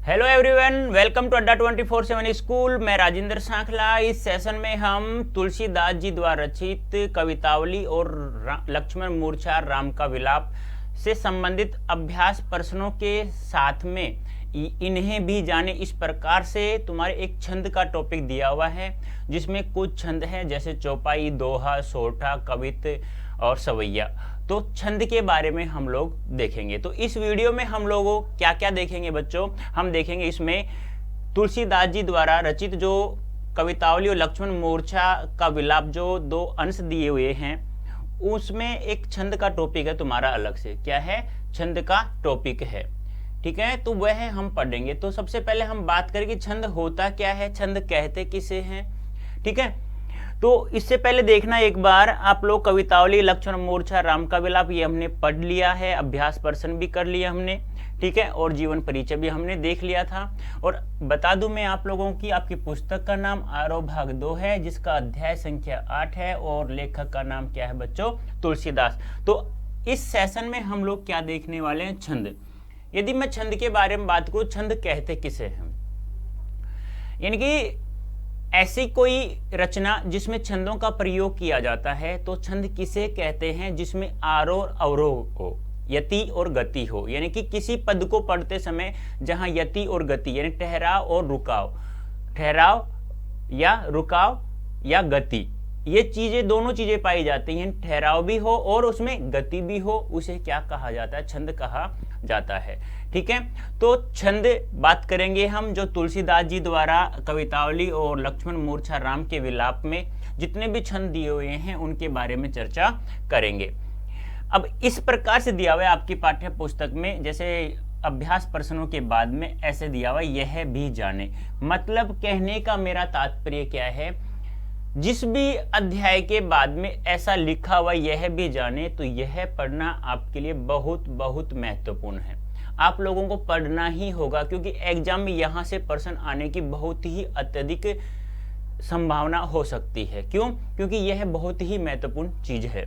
Hello everyone, welcome to अड्डा 24/7 school. मैं राजेंद्र सांखला। इस सेशन में हम तुलसीदास जी द्वारा रचित कवितावली और लक्ष्मण मूर्छा राम का विलाप से संबंधित अभ्यास प्रश्नों के साथ में इन्हें भी जाने इस प्रकार से तुम्हारे एक छंद का टॉपिक दिया हुआ है, जिसमें कुछ छंद हैं जैसे चौपाई, दोहा, सोठा, कवित और सवैया। तो छंद के बारे में हम लोग देखेंगे। तो इस वीडियो में हम लोगों क्या क्या देखेंगे बच्चों, हम देखेंगे इसमें तुलसीदास जी द्वारा रचित जो कवितावली और लक्ष्मण मूर्छा का विलाप जो दो अंश दिए हुए हैं, उसमें एक छंद का टॉपिक है तुम्हारा अलग से। क्या है? छंद का टॉपिक है। ठीक है, तो वह हम पढ़ेंगे। तो सबसे पहले हम बात करें कि छंद होता क्या है, छंद कहते किसे हैं। ठीक है, तो इससे पहले देखना एक बार आप लोग कवितावली, लक्ष्मण मूर्छा, राम का विलाप ये हमने पढ़ लिया है, अभ्यास प्रश्न भी कर लिया हमने। ठीक है, और जीवन परिचय भी हमने देख लिया था। और बता दूं मैं आप लोगों की, आपकी पुस्तक का नाम आरोह भाग 2 है, जिसका अध्याय संख्या 8 है और लेखक का नाम क्या है बच्चों? तुलसीदास। तो इस सेशन में हम लोग क्या देखने वाले हैं? छंद। यदि मैं छंद के बारे में बात करूं, छंद कहते किसे हैं, यानी कि ऐसी कोई रचना जिसमें छंदों का प्रयोग किया जाता है, तो छंद किसे कहते हैं? जिसमें आरोह और अवरोह हो, यति और गति हो, यानी कि किसी पद को पढ़ते समय जहां यति और गति यानी ठहराव और रुकाव, ठहराव या रुकाव या गति, ये चीजें दोनों चीजें पाई जाती हैं, ठहराव भी हो और उसमें गति भी हो, उसे क्या कहा जाता है? छंद कहा जाता है। ठीक है, तो छंद बात करेंगे हम जो तुलसीदास जी द्वारा कवितावली और लक्ष्मण मूर्छा राम के विलाप में जितने भी छंद दिए हुए हैं उनके बारे में चर्चा करेंगे। अब इस प्रकार से दिया हुआ है आपकी पाठ्य पुस्तक में, जैसे अभ्यास प्रश्नों के बाद में ऐसे दिया हुआ, यह भी जाने। मतलब कहने का मेरा तात्पर्य क्या है, जिस भी अध्याय के बाद में ऐसा लिखा हुआ यह भी जाने, तो यह पढ़ना आपके लिए बहुत बहुत महत्वपूर्ण है। आप लोगों को पढ़ना ही होगा, क्योंकि एग्जाम में यहाँ से प्रश्न आने की बहुत ही अत्यधिक संभावना हो सकती है। क्यों? क्योंकि यह बहुत ही महत्वपूर्ण चीज है।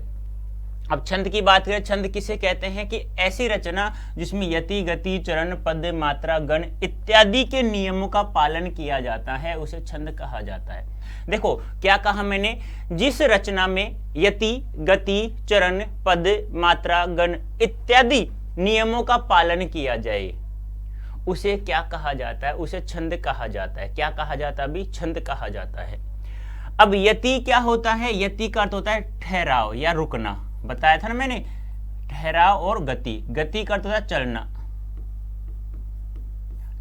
अब छंद की बात करें, छंद किसे कहते हैं? कि ऐसी रचना जिसमें यति, गति, चरण, पद, मात्रा, गण इत्यादि के नियमों का पालन किया जाता है, उसे छंद कहा जाता है। देखो क्या कहा मैंने, जिस रचना में यति, गति, चरण, पद, मात्रा, गण इत्यादि नियमों का पालन किया जाए, उसे क्या कहा जाता है? उसे छंद कहा जाता है। क्या कहा जाता है? अभी छंद कहा जाता है। अब यति क्या होता है? यति का अर्थ होता है ठहराव या रुकना, बताया था ना मैंने, ठहराव। और गति, गति का अर्थ होता है चलना।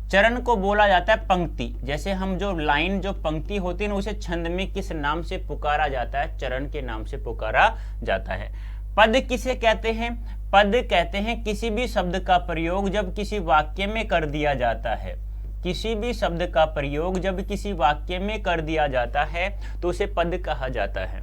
चरण को बोला जाता है पंक्ति, जैसे हम जो लाइन जो पंक्ति होती है ना, उसे छंद में किस नाम से पुकारा जाता है? चरण के नाम से पुकारा जाता है। पद किसे कहते हैं? पद कहते हैं किसी भी शब्द का प्रयोग जब किसी वाक्य में कर दिया जाता है। किसी भी शब्द का प्रयोग जब किसी वाक्य में कर दिया जाता है तो उसे पद कहा जाता है।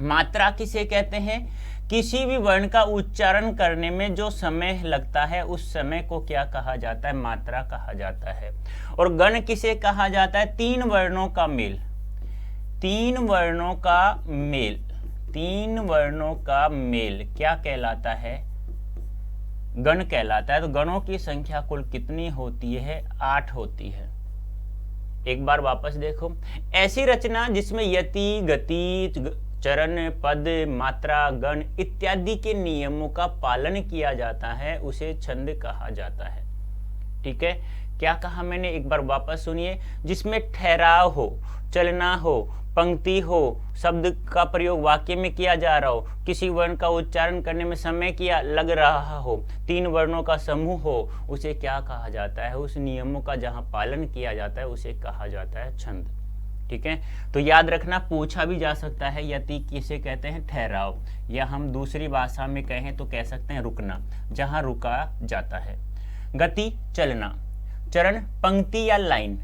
मात्रा किसे कहते हैं? किसी भी वर्ण का उच्चारण करने में जो समय लगता है, उस समय को क्या कहा जाता है? मात्रा कहा जाता है। और गण किसे कहा जाता है? तीन वर्णों का मेल, तीन वर्णों का मेल, तीन वर्णों का मेल क्या कहलाता है? गण कहलाता है। तो गणों की संख्या कुल कितनी होती है? 8 होती है। एक बार वापस देखो, ऐसी रचना जिसमें यति, गति, चरण, पद, मात्रा, गण इत्यादि के नियमों का पालन किया जाता है, उसे छंद कहा जाता है। ठीक है, क्या कहा मैंने? एक बार वापस सुनिए। जिसमें ठहराव हो, चलना हो, पंक्ति हो, शब्द का प्रयोग वाक्य में किया जा रहा हो, किसी वर्ण का उच्चारण करने में समय किया लग रहा हो, तीन वर्णों का समूह हो, उसे क्या कहा जाता है? उस नियमों का जहां पालन किया जाता है उसे कहा जाता है छंद। ठीक है, तो याद रखना, पूछा भी जा सकता है यति किसे कहते हैं? ठहराव, या हम दूसरी भाषा में कहें तो कह सकते हैं रुकना, जहां रुका जाता है। गति चलना, चरण पंक्ति या लाइन,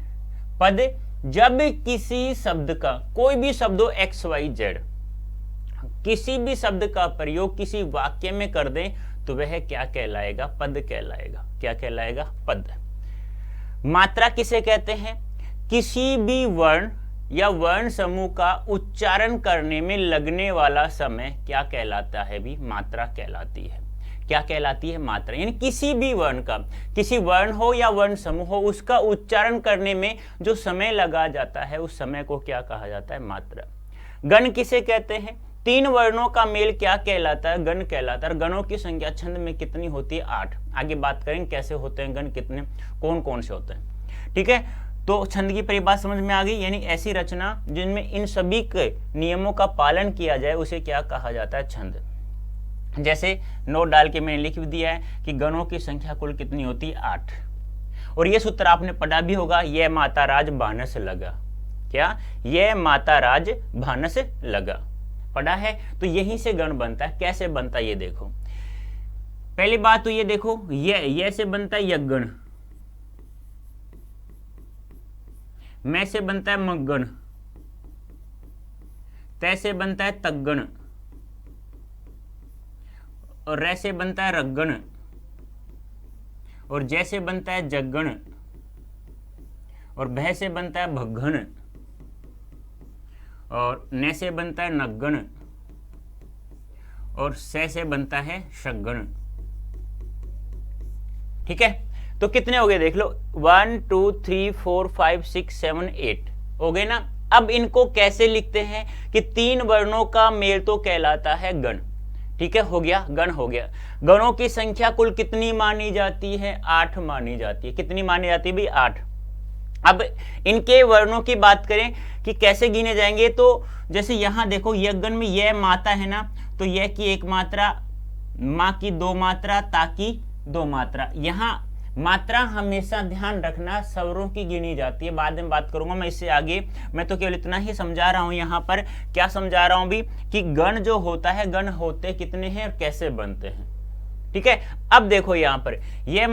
पद जब किसी शब्द का, कोई भी शब्द हो XYZ, किसी भी शब्द का प्रयोग किसी वाक्य में कर दें तो वह क्या कहलाएगा? पद कहलाएगा। क्या कहलाएगा? पद। मात्रा किसे कहते हैं? किसी भी वर्ण या वर्ण समूह का उच्चारण करने में लगने वाला समय क्या कहलाता है? भी मात्रा कहलाती है। क्या कहलाती है? मात्रा। यानी किसी भी वर्ण का, किसी वर्ण हो या वर्ण समूह हो, उसका उच्चारण करने में जो समय लगा जाता है उस समय को क्या कहा जाता है? मात्रा। गण किसे कहते हैं? 3 वर्णों का मेल क्या कहलाता है? गण कहलाता है। गणों की संख्या छंद में कितनी होती है? 8। आगे बात करेंगे कैसे होते हैं गण, कितने, कौन कौन से होते हैं। ठीक है, तो छंद की परिभाषा समझ में आ गई। यानी ऐसी रचना जिनमें इन सभी के नियमों का पालन किया जाए उसे क्या कहा जाता है? छंद। जैसे नोट डाल के मैंने लिख भी दिया है कि गणों की संख्या कुल कितनी होती है? 8। और ये सूत्र आपने पढ़ा भी होगा, यह माता राज भानस लगा। क्या? यह माता राज भानस लगा, पढ़ा है। तो यहीं से गण बनता है। कैसे बनता है ये देखो। पहली बात तो ये देखो, ये से बनता है यज्ञण, मैं से बनता है मग्गण, तय से बनता है तग्गण, और रै से बनता है रग्गण, और जय से बनता है जग्गण, और भय से बनता है भग्गण, और न से बनता है नग्गण, और से बनता है शग्गण। ठीक है, तो कितने हो गए देख लो, 1 2 3 4 5 6 7 8 हो गए ना। अब इनको कैसे लिखते हैं कि 3 वर्णों का मेल तो कहलाता है गण। ठीक है, हो गया, गण हो गया। गणों की संख्या कुल कितनी मानी जाती है? 8 मानी जाती है। कितनी मानी जाती है भाई? 8। अब इनके वर्णों की बात करें कि कैसे गिने जाएंगे, तो जैसे यहां देखो यज्ञ में यह माता है ना, तो यह की 1 मात्रा, माँ की 2 मात्रा, ता की 2 मात्रा। यहां मात्रा हमेशा ध्यान रखना स्वरों की गिनी जाती है। बाद में बात करूंगा मैं इससे आगे। मैं तो केवल इतना ही समझा रहा हूं। यहाँ पर क्या समझा रहा हूं भी कि गण जो होता है, गण होते कितने हैं और कैसे बनते हैं। ठीक है, अब देखो यहाँ पर यह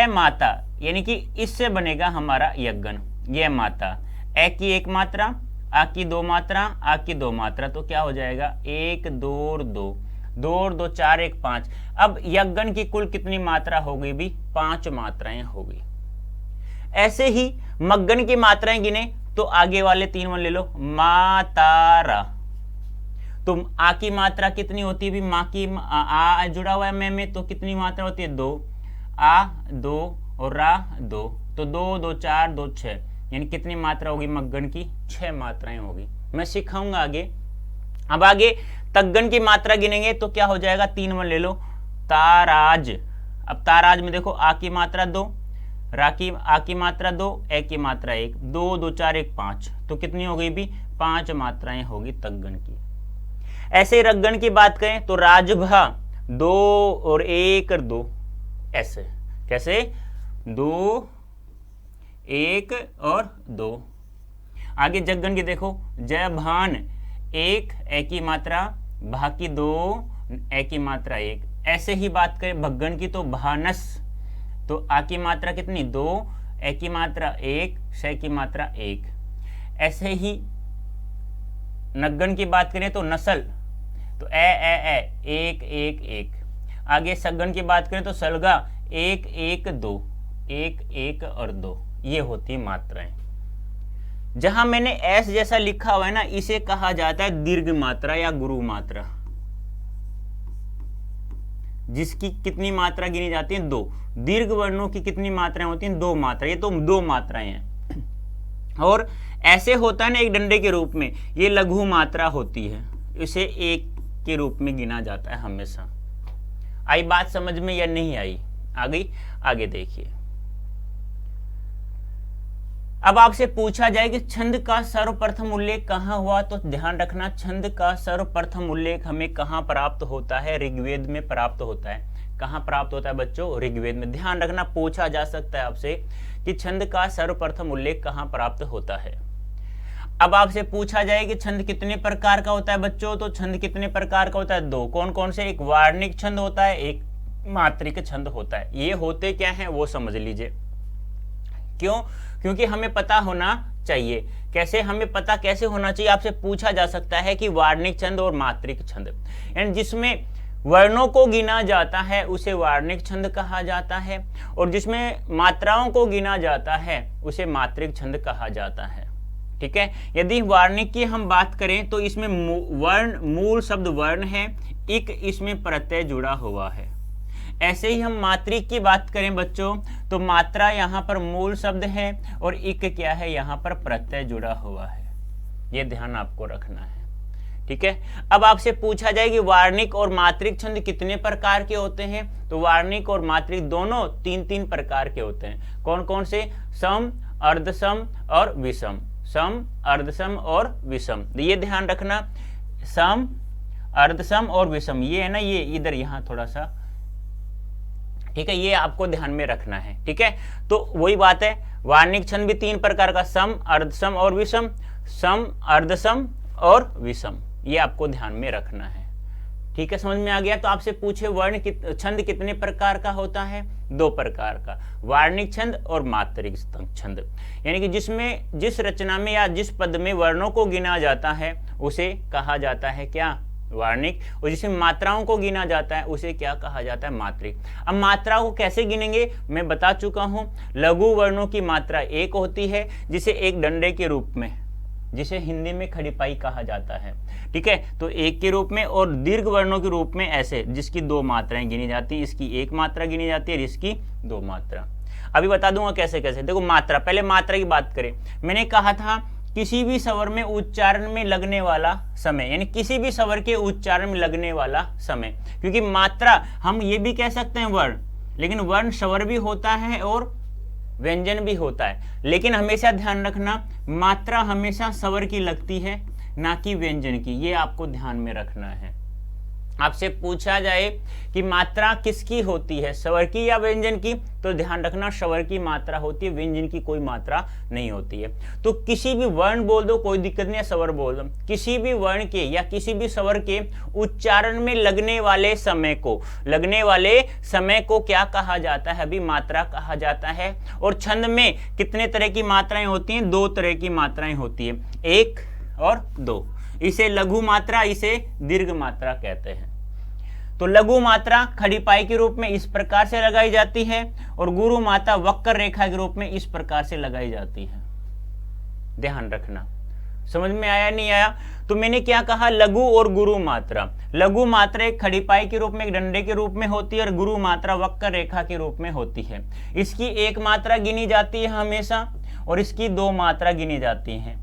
माता यानी कि इससे बनेगा हमारा यज्ञन। यह माता, ए की 1 मात्रा, आ की 2 मात्रा, आ की 2 मात्रा, तो क्या हो जाएगा? 1 2 और 2, 2 और 2 4 1 5। अब यज्ञन की कुल कितनी मात्रा हो गई भी? 5 मात्राएं हो गई। ऐसे ही मग्गन की मात्राएं गिने तो आगे वाले 3 वन ले लो। मातारा, तो आ की मात्रा कितनी होती है भी? माँ की आ जुड़ा हुआ है मैं में, तो कितनी मात्रा होती है? 2। आ 2 और रा 2, तो 2 2 4 2 6, यानी कितनी मात्रा होगी मग्गन की? 6 मात्राएं होगी। मैं सिखाऊंगा आगे। अब आगे तग्गन की मात्रा गिनेंगे तो क्या हो जाएगा? 3 वन ले लो। ताराज, अब ताराज में देखो आ की मात्रा 2, रा की आ की मात्रा 2, ए की मात्रा 1, 2 2 4 1 5, तो कितनी हो गई भी? 5 मात्राएं होगी तग्गन की। ऐसे रग्गन की बात करें तो राजभा 2 और 1 और 2, ऐसे कैसे? 2 1 और 2। आगे जग्गन की देखो, जय भान 1, ए की मात्रा, भा की 2, ए की मात्रा 1। ऐसे ही बात करें भग्गन की तो भानस, तो आ की मात्रा कितनी? 2, ए की मात्रा 1, से की मात्रा 1। ऐसे ही नग्गन की बात करें तो नसल, तो ए 1 1 1। आगे सगन की बात करें तो सलगा 1 1 2, 1 1 और 2, ये होती मात्राएं। जहां मैंने एस जैसा लिखा हुआ है ना, इसे कहा जाता है दीर्घ मात्रा या गुरु मात्रा, जिसकी कितनी मात्रा गिनी जाती है? 2। दीर्घ वर्णों की कितनी मात्राएं होती हैं? 2 मात्रा। ये तो 2 मात्राएं हैं। और ऐसे होता है ना एक डंडे के रूप में, ये लघु मात्रा होती है, इसे 1 के रूप में गिना जाता है हमेशा। आई बात समझ में या नहीं आई? आ गई? आगे देखिए। अब आपसे पूछा जाए कि छंद का सर्वप्रथम उल्लेख कहां हुआ, तो ध्यान रखना छंद का सर्वप्रथम उल्लेख हमें कहां प्राप्त होता है? ऋग्वेद में प्राप्त होता है। कहां प्राप्त होता है बच्चों? ऋग्वेद में। ध्यान रखना, पूछा जा सकता है आपसे कि छंद का सर्वप्रथम उल्लेख कहां प्राप्त होता है। अब आपसे पूछा जाए कि छंद कितने प्रकार का होता है बच्चों, तो छंद कितने प्रकार का होता है? 2। कौन कौन से? एक वार्णिक छंद होता है, एक मात्रिक छंद होता है। ये होते क्या हैं वो समझ लीजिए। क्यों? क्योंकि हमें पता होना चाहिए। कैसे हमें पता कैसे होना चाहिए? आपसे पूछा जा सकता है कि वार्णिक छंद और मात्रिक छंद, यानी जिसमें वर्णों को गिना जाता है उसे वार्णिक छंद कहा जाता है, और जिसमें मात्राओं को गिना जाता है उसे मात्रिक छंद कहा जाता है। ठीक है। यदि वार्णिक की हम बात करें तो इसमें वर्ण, मूल शब्द वर्ण है, इक इसमें प्रत्यय जुड़ा हुआ है। ऐसे ही हम मात्रिक की बात करें बच्चों तो मात्रा यहाँ पर मूल शब्द है और इक क्या है, यहाँ पर प्रत्यय जुड़ा हुआ है। ये ध्यान आपको रखना है, ठीक है। अब आपसे पूछा जाए कि वार्णिक और मात्रिक छंद कितने प्रकार के होते हैं, तो वार्णिक और मात्रिक दोनों तीन तीन प्रकार के होते हैं। कौन कौन से? सम, अर्धसम और विषम। सम, अर्धसम और विषम, ये ध्यान रखना। सम, अर्धसम और विषम, ये है ना, ये इधर यहाँ थोड़ा सा, ठीक है, ये आपको ध्यान में रखना है, ठीक है। तो वही बात है, वार्णिक छंद भी तीन प्रकार का, सम, अर्धसम और विषम। सम, अर्धसम और विषम, ये आपको ध्यान में रखना है, ठीक है। समझ में आ गया। तो आपसे पूछे वर्ण छंद कितने प्रकार का होता है? दो प्रकार का, वार्णिक छंद और मात्रिक छंद। यानी कि जिसमें, जिस रचना में या जिस पद में वर्णों को गिना जाता है उसे कहा जाता है क्या? वार्णिक। और जिसमें मात्राओं को गिना जाता है उसे क्या कहा जाता है? मात्रिक। अब मात्राओं को कैसे गिनेंगे मैं बता चुका हूं। लघु वर्णों की मात्रा एक होती है, जिसे एक डंडे के रूप में, जिसे हिंदी में खड़ीपाई कहा जाता है, ठीक है, तो एक के रूप में। और दीर्घ वर्णों के रूप में ऐसे, जिसकी दो मात्राएं गिनी जाती हैं, इसकी एक मात्रा गिनी जाती है और इसकी दो मात्रा। अभी बता दूंगा कैसे कैसे। देखो मात्रा, पहले मात्रा की बात करें। मैंने कहा था किसी भी स्वर में उच्चारण में लगने वाला समय, यानी किसी भी स्वर के उच्चारण में लगने वाला समय, क्योंकि मात्रा हम ये भी कह सकते हैं वर्ण, लेकिन वर्ण स्वर भी होता है और व्यंजन भी होता है। लेकिन हमेशा ध्यान रखना, मात्रा हमेशा स्वर की लगती है, ना कि व्यंजन की, ये आपको ध्यान में रखना है। आपसे पूछा जाए कि मात्रा किसकी होती है, स्वर की या व्यंजन की, तो ध्यान रखना स्वर की मात्रा होती है, व्यंजन की कोई मात्रा नहीं होती है। तो किसी भी वर्ण बोल दो, कोई दिक्कत नहीं है, स्वर बोल दो। किसी भी वर्ण के या किसी भी स्वर के उच्चारण में लगने वाले समय को, लगने वाले समय को क्या कहा जाता है? अभी मात्रा कहा जाता है। और छंद में कितने तरह की मात्राएं होती हैं? दो तरह की मात्राएं होती है, एक और दो। इसे लघु मात्रा, इसे दीर्घ मात्रा कहते हैं। तो लघु मात्रा खड़ीपाई के रूप में इस प्रकार से लगाई जाती है और गुरु मात्रा वक्र रेखा के रूप में इस प्रकार से लगाई जाती है। ध्यान रखना, समझ में आया नहीं आया? तो मैंने क्या कहा, लघु और गुरु मात्रा। लघु मात्रा एक खड़ीपाई के रूप में, एक डंडे के रूप में होती है और गुरु मात्रा वक्र रेखा के रूप में होती है। इसकी एक मात्रा गिनी जाती है हमेशा और इसकी दो मात्रा गिनी जाती है।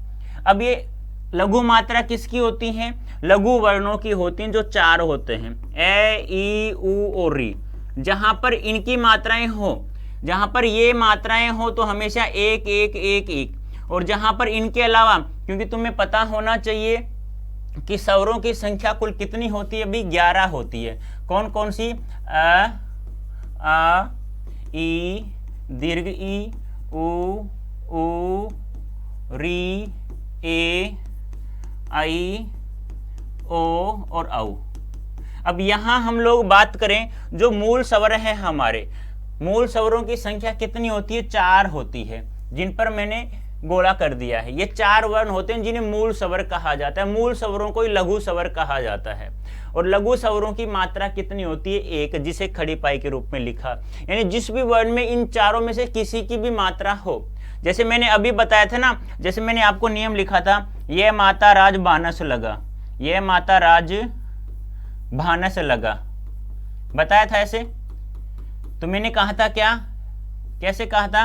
अब ये लघु मात्रा किसकी होती हैं? लघु वर्णों की होती हैं, जो चार होते हैं, ए, ई, उ और री। जहां पर इनकी मात्राएं हो, जहां पर ये मात्राएं हो तो हमेशा एक एक एक एक। और जहां पर इनके अलावा, क्योंकि तुम्हें पता होना चाहिए कि स्वरों की संख्या कुल कितनी होती है, अभी 11 होती है। कौन कौन सी? आ, ई, दीर्घ ई, उ, री, ए, आई, ओ और औ। अब यहां हम लोग बात करें जो मूल स्वर है, हमारे मूल स्वरों की संख्या कितनी होती है? 4 होती है, जिन पर मैंने गोला कर दिया है। ये 4 वर्ण होते हैं जिन्हें मूल स्वर कहा जाता है। मूल स्वरों को ही लघु स्वर कहा जाता है। और लघु स्वरों की मात्रा कितनी होती है? एक, जिसे खड़ीपाई के रूप में लिखा। यानी जिस भी वर्ण में इन चारों में से किसी की भी मात्रा हो, जैसे मैंने अभी बताया था ना, जैसे मैंने आपको नियम लिखा था, यह माता राज भानस लगा, यह माता राज भानस लगा, बताया था ऐसे। तो मैंने कहा था क्या, कैसे कहा था?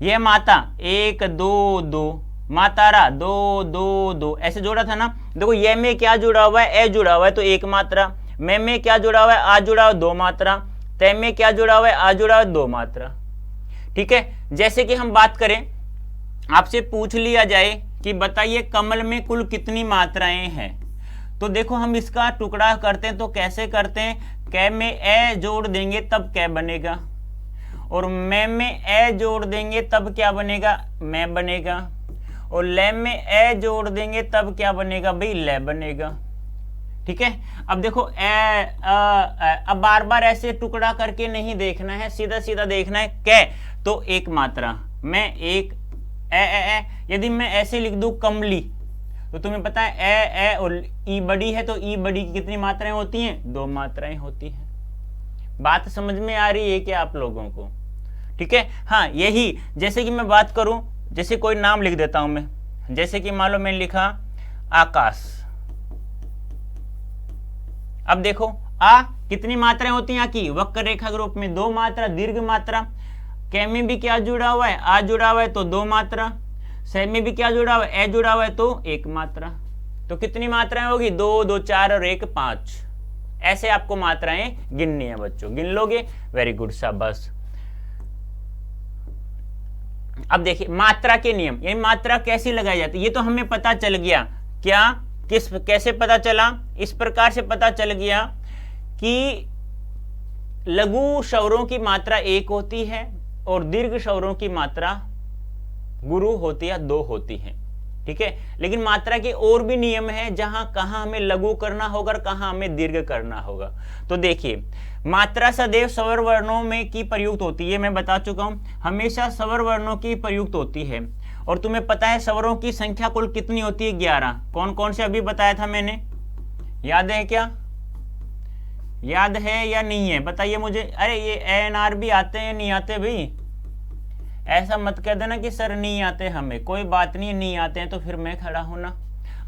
यह माता 1 2 2, मातारा 2 2 2, ऐसे जोड़ा था ना। देखो ये में क्या जुड़ा हुआ है? ए जुड़ा हुआ है तो एक मात्रा। में क्या जुड़ा हुआ है? आ जुड़ा हुआ है, दो मात्रा। तय में क्या जुड़ा हुआ है? आ जुड़ा हुआ है, दो मात्रा। ठीक है। जैसे कि हम बात करें, आपसे पूछ लिया जाए कि बताइए कमल में कुल कितनी मात्राएं हैं, तो देखो हम इसका टुकड़ा करते हैं। तो कैसे करते हैं? कै में ए जोड़ देंगे तब कै बनेगा, और में ए जोड़ देंगे तब क्या बनेगा? मैं बनेगा, और ले में ए जोड़ देंगे तब क्या बनेगा भाई? ले बनेगा। ठीक है। अब देखो अब बार बार ऐसे टुकड़ा करके नहीं देखना है, सीधा सीधा देखना है। कै तो एक मात्रा, मैं एक, ए। यदि मैं ऐसे लिख दूं कमली, तो तुम्हें पता है ए और ई बड़ी है, तो ई बड़ी की कितनी मात्राएं होती हैं? 2 मात्राएं होती हैं। बात समझ में आ रही है क्या आप लोगों को? ठीक है। हाँ, यही जैसे कि मैं बात करूं, जैसे कोई नाम लिख देता हूं मैं, जैसे कि मान लो मैंने लिखा आकाश। अब देखो आ कितनी मात्राएं होती हैं, आ की वक्र रेखा के रूप में 2 मात्रा, दीर्घ मात्रा। कै में भी क्या जुड़ा हुआ है, आ जुड़ा हुआ है तो 2 मात्रा। सै में भी क्या जुड़ा हुआ है, ए जुड़ा हुआ है तो 1 मात्रा। तो कितनी मात्राएं होगी, 2, 2, 4 और 1, 5। ऐसे आपको मात्राएं गिननी है बच्चों, गिन लोगे, वेरी गुड, शाबाश। अब देखिए मात्रा के नियम, यानी मात्रा कैसी लगाई जाती है, ये तो हमें पता चल गया। क्या, कैसे पता चला, इस प्रकार से पता चल गया कि लघु स्वरों की मात्रा 1 होती है और दीर्घ स्वरों की मात्रा गुरु होती है, 2 होती है। ठीक है, लेकिन मात्रा के और भी नियम है, जहां कहां हमें लघु करना होगा और कहां हमें दीर्घ करना होगा। तो देखिए मात्रा सदैव स्वर वर्णों में की प्रयुक्त होती है, मैं बता चुका हूं, हमेशा स्वर वर्णों की प्रयुक्त होती है। और तुम्हें पता है स्वरों की संख्या कुल कितनी होती है, 11। कौन कौन से अभी बताया था मैंने, याद है क्या, याद है या नहीं है, बताइए मुझे। अरे ये ANR भी आते हैं, नहीं आते भाई, ऐसा मत कह देना कि सर नहीं आते हमें, कोई बात नहीं, नहीं आते हैं तो फिर मैं खड़ा हूं ना।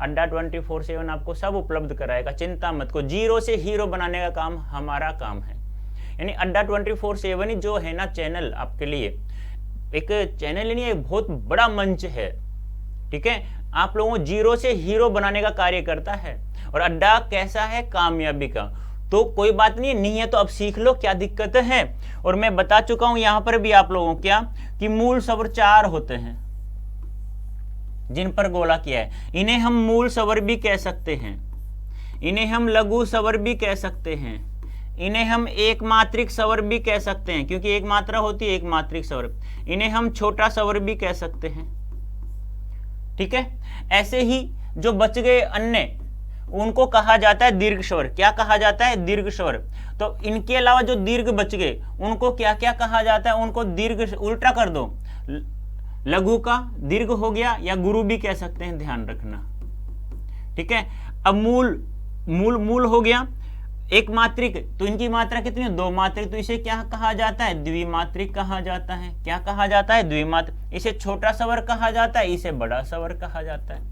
अड्डा 24/7 आपको सब उपलब्ध कराएगा, चिंता मत को, जीरो से हीरो बनाने का काम हमारा काम है। यानी अड्डा 24/7 जो है ना चैनल, आपके लिए एक चैनल नहीं, एक बहुत बड़ा मंच है। ठीक है, आप लोगों को जीरो से हीरो बनाने का कार्य करता है। और अड्डा कैसा है, कामयाबी का। तो कोई बात नहीं, नहीं है तो अब सीख लो, क्या दिक्कत है। और मैं बता चुका हूं यहां पर भी आप लोगों को क्या, कि मूल स्वर 4 होते हैं जिन पर गोला किया है। इन्हें हम मूल स्वर भी कह सकते हैं, इन्हें हम लघु स्वर भी कह सकते हैं, इन्हें हम एक मात्रिक स्वर भी कह सकते हैं, क्योंकि एक मात्रा होती है एक मात्रिक स्वर। इन्हें हम छोटा स्वर भी कह सकते हैं। ठीक है, ऐसे ही जो बच गए अन्य, उनको कहा जाता है दीर्घ स्वर। क्या कहा जाता है, दीर्घ स्वर। तो इनके अलावा जो दीर्घ बच गए उनको क्या क्या कहा जाता है, उनको दीर्घ, उल्टा कर दो, लघु का दीर्घ हो गया, या गुरु भी कह सकते हैं, ध्यान रखना। ठीक है, अब मूल हो गया एक मात्रिक, तो इनकी मात्रा कितनी है, 2 मात्रिक, तो इसे क्या कहा जाता है, द्विमात्रिक कहा जाता है। क्या कहा जाता है, द्विमात्रिक। इसे छोटा स्वर कहा जाता है, इसे बड़ा स्वर कहा जाता है।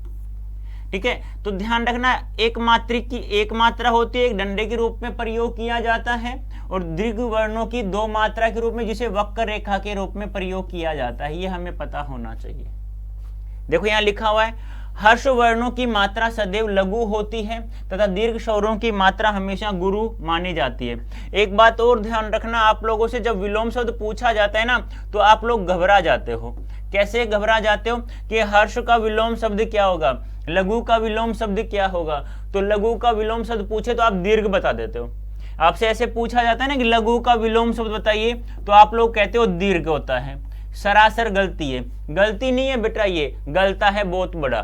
ठीक है, तो ध्यान रखना, एक मात्रिक की एक मात्रा होती है, एक डंडे के रूप में प्रयोग किया जाता है, और दीर्घ वर्णों की 2 मात्रा के रूप में, जिसे वक्र रेखा के रूप में प्रयोग किया जाता है। ये हमें पता होना चाहिए। देखो यहाँ लिखा हुआ है, हर्ष वर्णों की मात्रा सदैव लघु होती है तथा दीर्घ स्वरों की मात्रा हमेशा गुरु मानी जाती है। एक बात और ध्यान रखना, आप लोगों से जब विलोम शब्द पूछा जाता है ना, तो आप लोग घबरा जाते हो। कैसे घबरा जाते हो, कि हर्ष का विलोम शब्द क्या होगा, लघु का विलोम शब्द क्या होगा। तो लघु का विलोम शब्द पूछे तो आप दीर्घ बता देते हो। आपसे ऐसे पूछा जाता है ना कि लघु का विलोम शब्द बताइए, तो आप लोग कहते हो दीर्घ होता है। सरासर गलती है, गलती नहीं है बेटा, ये गलता है बहुत बड़ा,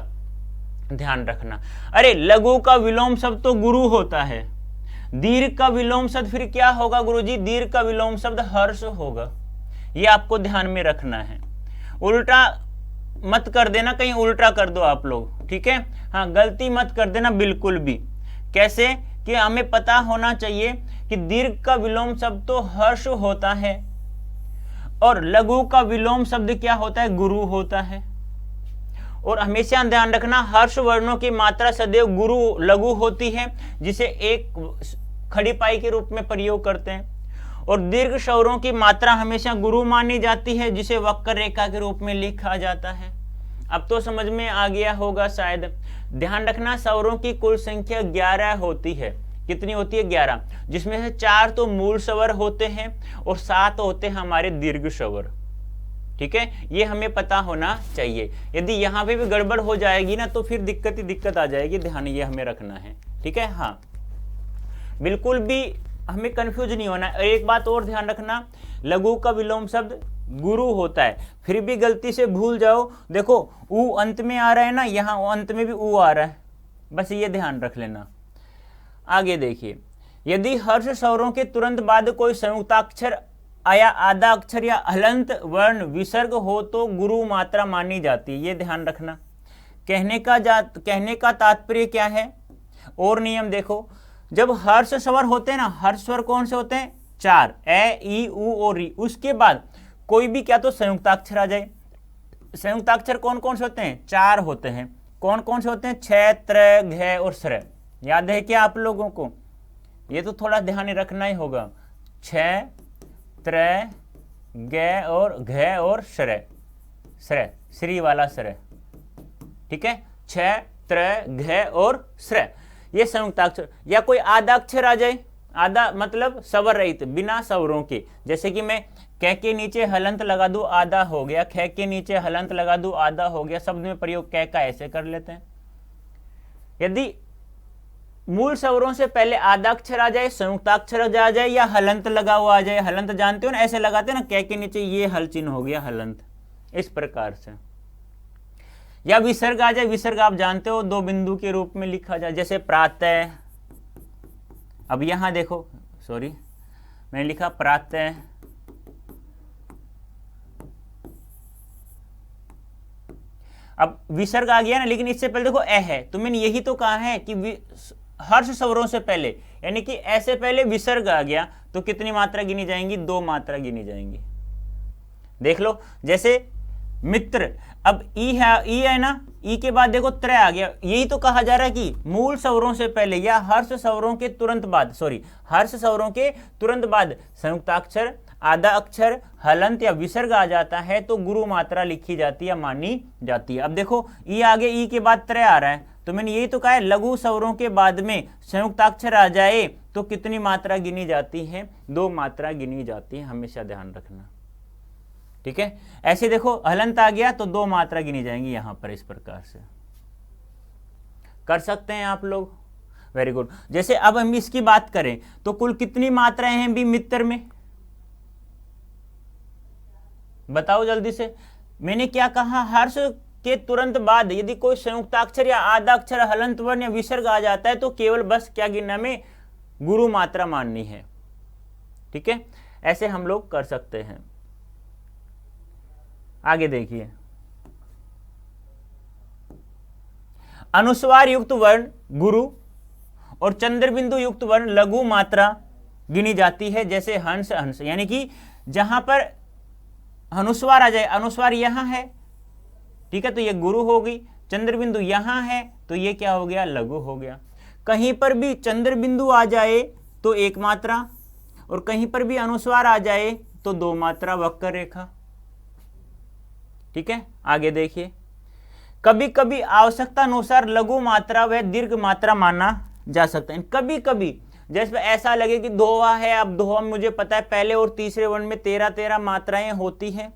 ध्यान रखना। अरे लघु का विलोम शब्द तो गुरु होता है, दीर्घ का विलोम शब्द फिर क्या होगा गुरुजी, दीर्घ का विलोम शब्द हर्ष होगा। ये आपको ध्यान में रखना है, उल्टा मत कर देना, कहीं उल्टा कर दो आप लोग। ठीक है, हाँ गलती मत कर देना बिल्कुल भी। कैसे, कि हमें पता होना चाहिए कि दीर्घ का विलोम शब्द तो हर्ष होता है, और लघु का विलोम शब्द क्या होता है, गुरु होता है। और हमेशा ध्यान रखना, हर्ष वर्णों की मात्रा सदैव गुरु लघु होती है, जिसे एक खड़ी पाई के रूप में प्रयोग करते हैं। और दीर्घ स्वरों की मात्रा हमेशा गुरु मानी जाती है, जिसे वक्र रेखा के रूप में लिखा जाता है। अब तो समझ में आ गया होगा शायद। ध्यान रखना, स्वरों की कुल संख्या 11 होती है। कितनी होती है, 11, जिसमें से 4 तो मूल स्वर होते हैं और 7 होते हैं हमारे दीर्घ स्वर। ठीक है, ये हमें पता होना चाहिए। यदि यहाँ पे भी गड़बड़ हो जाएगी ना, तो फिर दिक्कत ही दिक्कत आ जाएगी, ध्यान ये हमें रखना है। ठीक है, हाँ बिल्कुल भी हमें कंफ्यूज नहीं होना। एक बात और ध्यान रखना, लघु का विलोम शब्द गुरु होता है, फिर भी गलती से भूल जाओ, देखो ऊ अंत में आ रहा है ना, यहाँ अंत में भी ऊ आ रहा है, बस ये ध्यान रख लेना। आगे देखिए, यदि हर्ष स्वरों के तुरंत बाद कोई संयुक्ताक्षर आया आधा अक्षर या हलंत वर्ण विसर्ग हो तो गुरु मात्रा मानी जाती है। ये ध्यान रखना। कहने का तात्पर्य क्या है, और नियम देखो, जब हर्ष स्वर होते हैं ना, हर्ष स्वर कौन से होते हैं, 4, ए ई उ और ई, उसके बाद कोई भी क्या तो संयुक्ताक्षर आ जाए, संयुक्ताक्षर कौन कौन से होते हैं? 4 होते हैं। कौन कौन से होते हैं? छ, त्र, घ और स्र। याद है क्या आप लोगों को? ये तो थोड़ा ध्यान रखना ही होगा। छ, त्र, ग और घ और स्र, स्र, श्री वाला स्र। ठीक है, छ, त्र, घ और स्र, ये संयुक्ताक्षर। या कोई आधा अक्षर आ जाए, आधा मतलब स्वर रहित, बिना स्वरों के, जैसे कि मैं क के नीचे हलंत लगा दूं, आधा हो गया। ख के नीचे हलंत लगा दूं, आधा हो गया। शब्द में प्रयोग क का ऐसे कर लेते हैं। यदि मूल स्वरों से पहले आधा अक्षर आ जाए, संयुक्ताक्षर आ जाए, या हलंत लगा हुआ आ जाए, हलंत जानते हो ना, ऐसे लगाते हैं ना, क के नीचे ये हल चिन्ह हो गया हलंत, इस प्रकार से। या विसर्ग आ जाए, विसर्ग आप जानते हो 2 बिंदु के रूप में लिखा जाए, जैसे प्रातः। अब यहां देखो, सॉरी मैंने लिखा प्रातः, अब विसर्ग आ गया ना, लेकिन इससे पहले देखो ए है, तो मैंने यही तो कहा है कि हर्ष स्वरों से पहले, यानी कि ऐसे पहले विसर्ग आ गया तो कितनी मात्रा गिनी जाएंगी? 2 मात्रा गिनी जाएंगी। देख लो, जैसे मित्र, अब ई है ना, ई के बाद देखो त्र आ गया। यही तो कहा जा रहा है कि मूल स्वरों से पहले या हर्ष स्वरों के तुरंत बाद, सॉरी हर्ष स्वरों के तुरंत बाद संयुक्ताक्षर, आधा अक्षर, हलंत या विसर्ग आ जाता है तो गुरु मात्रा लिखी जाती है, मानी जाती है। अब देखो ई आगे, ई के बाद त्र आ रहा है, तो मैंने यही तो कहा है लघु स्वरों के बाद में संयुक्ताक्षर आ जाए तो कितनी मात्रा गिनी जाती है? 2 मात्रा गिनी जाती है, हमेशा ध्यान रखना। ठीक है, ऐसे देखो हलंत आ गया तो 2 मात्रा गिनी जाएंगी यहां पर, इस प्रकार से कर सकते हैं आप लोग। Very good. जैसे अब हम इसकी बात करें तो कुल कितनी मात्राएं हैं भी मित्र में? बताओ जल्दी से। मैंने क्या कहा? हर्ष के तुरंत बाद यदि कोई संयुक्ताक्षर या आधा अक्षर, हलंत वर्ण या विसर्ग आ जाता है तो केवल बस क्या गिनना में? गुरु मात्रा माननी है। ठीक है, ऐसे हम लोग कर सकते हैं। आगे देखिए, अनुस्वार युक्त वर्ण गुरु और चंद्र बिंदु युक्त वर्ण लघु मात्रा गिनी जाती है, जैसे हंस, हंस, यानी कि जहां पर अनुस्वार आ जाए, अनुस्वार यहां है, ठीक है, तो ये गुरु होगी। चंद्र बिंदु यहां है तो ये क्या हो गया? लघु हो गया। कहीं पर भी चंद्र बिंदु आ जाए तो 1 मात्रा, और कहीं पर भी अनुस्वार आ जाए तो 2 मात्रा, वक्र रेखा। ठीक है, आगे देखिए, कभी कभी आवश्यकता अनुसार लघु मात्रा व दीर्घ मात्रा माना जा सकता है। कभी कभी जैसे ऐसा लगे कि दोहा है, अब दोहा में मुझे पता है पहले और तीसरे वर्ण में 13 मात्राएं होती हैं।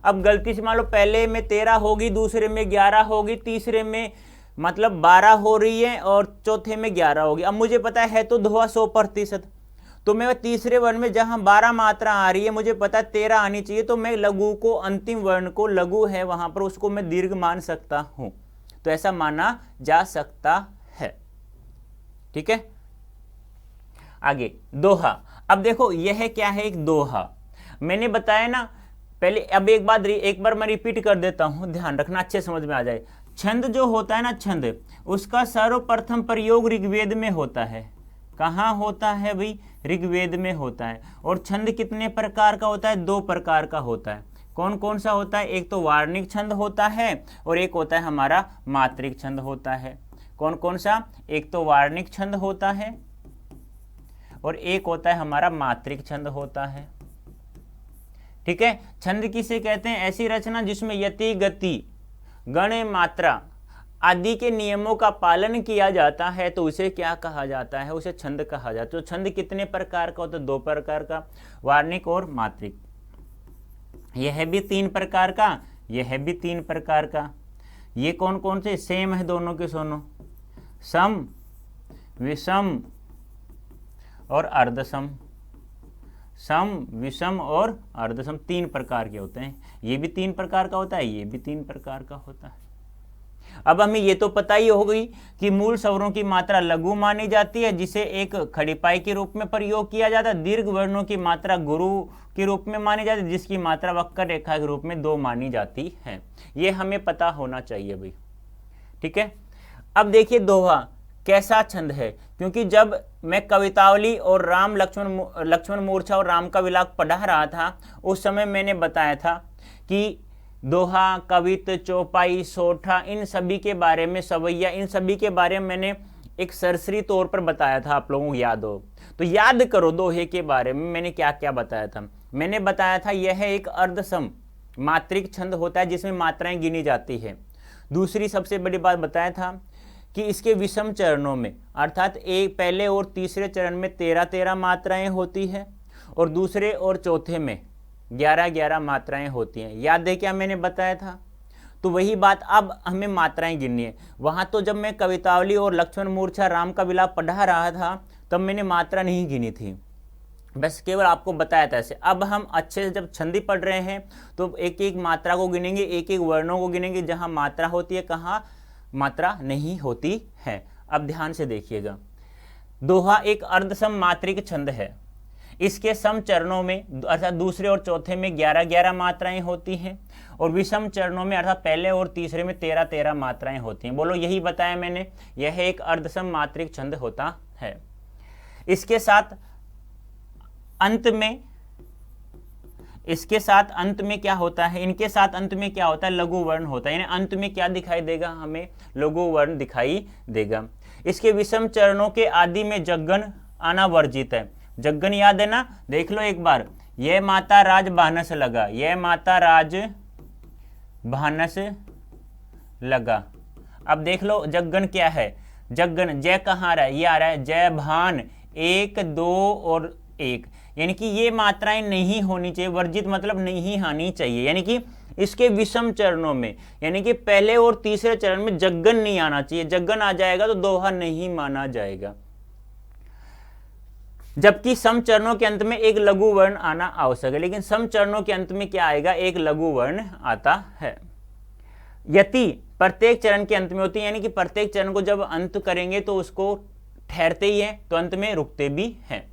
अब गलती से मान लो पहले में 13 होगी, दूसरे में 11 होगी, तीसरे में मतलब 12 हो रही है और चौथे में 11 होगी। अब मुझे पता है तो दोहा 100%, तो मैं तीसरे वर्ण में जहां 12 मात्रा आ रही है, मुझे पता है 13 आनी चाहिए, तो मैं लघु को, अंतिम वर्ण को लघु है वहां पर, उसको मैं दीर्घ मान सकता हूं। तो ऐसा माना जा सकता है। ठीक है, आगे दोहा। अब देखो यह क्या है? एक दोहा। मैंने बताया ना पहले, अब एक बार मैं रिपीट कर देता हूं, ध्यान रखना, अच्छे समझ में आ जाए। छंद जो होता है ना, छंद, उसका सर्वप्रथम प्रयोग ऋग्वेद में होता है। कहाँ होता है भाई? ऋग्वेद में होता है। और छंद कितने प्रकार का होता है? 2 प्रकार का होता है। कौन कौन सा होता है? एक तो वार्णिक छंद होता है और एक होता है हमारा मात्रिक छंद होता है। कौन कौन सा? एक तो वार्णिक छंद होता है और एक होता है हमारा मात्रिक छंद होता है। ठीक है, छंद किसे कहते हैं? ऐसी रचना जिसमें यति, गति, गण, मात्रा आदि के नियमों का पालन किया जाता है, तो उसे क्या कहा जाता है? उसे छंद कहा जाता है। तो छंद कितने प्रकार का होता है? 2 प्रकार का, वार्णिक और मात्रिक। यह भी 3 प्रकार का, यह भी 3 प्रकार का। ये कौन कौन से? सेम है दोनों के दोनों, सम, विषम और अर्धसम। सम, विषम और अर्धसम 3 प्रकार के होते हैं। ये भी 3 प्रकार का होता है, ये भी 3 प्रकार का होता है। अब हमें ये तो पता ही होगी कि मूल स्वरों की मात्रा लघु मानी जाती है, जिसे एक खड़ीपाई के रूप में प्रयोग किया जाता है। दीर्घ वर्णों की मात्रा गुरु के रूप में मानी जाती है, जिसकी मात्रा वक्र रेखा के रूप में 2 मानी जाती है। ये हमें पता होना चाहिए भाई। ठीक है, अब देखिए दोहा कैसा छंद है, क्योंकि जब मैं कवितावली और राम लक्ष्मण मूर्छा और राम का विलाप पढ़ा रहा था, उस समय मैंने बताया था कि दोहा, कवित, चौपाई, सोठा, इन सभी के बारे में, सवैया, इन सभी के बारे में मैंने एक सरसरी तौर पर बताया था, आप लोगों को याद हो तो याद करो। दोहे के बारे में मैंने क्या क्या बताया था। मैंने बताया था यह एक अर्धसम मात्रिक छंद होता है जिसमें मात्राएं गिनी जाती है। दूसरी सबसे बड़ी बात बताया था कि इसके विषम चरणों में, अर्थात एक पहले और तीसरे चरण में 13-13 मात्राएं होती है और दूसरे और चौथे में 11-11 मात्राएं होती हैं। याद है क्या मैंने बताया था? तो वही बात अब हमें मात्राएं गिननी है। वहां तो जब मैं कवितावली और लक्ष्मण मूर्छा राम का विलाप पढ़ा रहा था तब मैंने मात्रा नहीं गिनी थी, बस केवल आपको बताया था ऐसे। अब हम अच्छे से जब छंदी पढ़ रहे हैं तो एक एक मात्रा को गिनेंगे, एक एक वर्णों को गिनेंगे, जहां मात्रा होती है कहाँ मात्रा नहीं होती है। अब ध्यान से देखिएगा, दोहा एक अर्धसम मात्रिक छंद है। इसके सम चरणों में अर्थात दूसरे और चौथे में 11-11 मात्राएं होती हैं और विषम चरणों में अर्थात पहले और तीसरे में 13-13 मात्राएं होती हैं। बोलो, यही बताया मैंने, यह एक अर्धसम मात्रिक छंद होता है। इसके साथ अंत में क्या होता है, इनके साथ अंत में क्या होता है, लघु वर्ण होता है। यानी अंत में क्या दिखाई देगा, हमें लघु वर्ण दिखाई देगा। इसके विषम चरणों के आदि में जगन आना वर्जित है। जगन याद है ना, देख लो एक बार, यह माता राज भानस लगा, यह माता राज भानस लगा। अब देख लो जगन क्या है, जगन जय कहाँ आ रहा है, ये आ रहा है जय भान, 1 2 और 1, यानी कि ये मात्राएं नहीं होनी चाहिए। वर्जित मतलब नहीं आनी चाहिए, यानी कि इसके विषम चरणों में, यानी कि पहले और तीसरे चरण में जगन नहीं आना चाहिए। जगन आ जाएगा तो दोहा नहीं माना जाएगा। जबकि सम चरणों के अंत में एक लघु वर्ण आना आवश्यक है, लेकिन सम चरणों के अंत में क्या आएगा, एक लघु वर्ण आता है। यति प्रत्येक चरण के अंत में होती है, यानी कि प्रत्येक चरण को जब अंत करेंगे तो उसको ठहरते ही है तो अंत में रुकते भी हैं।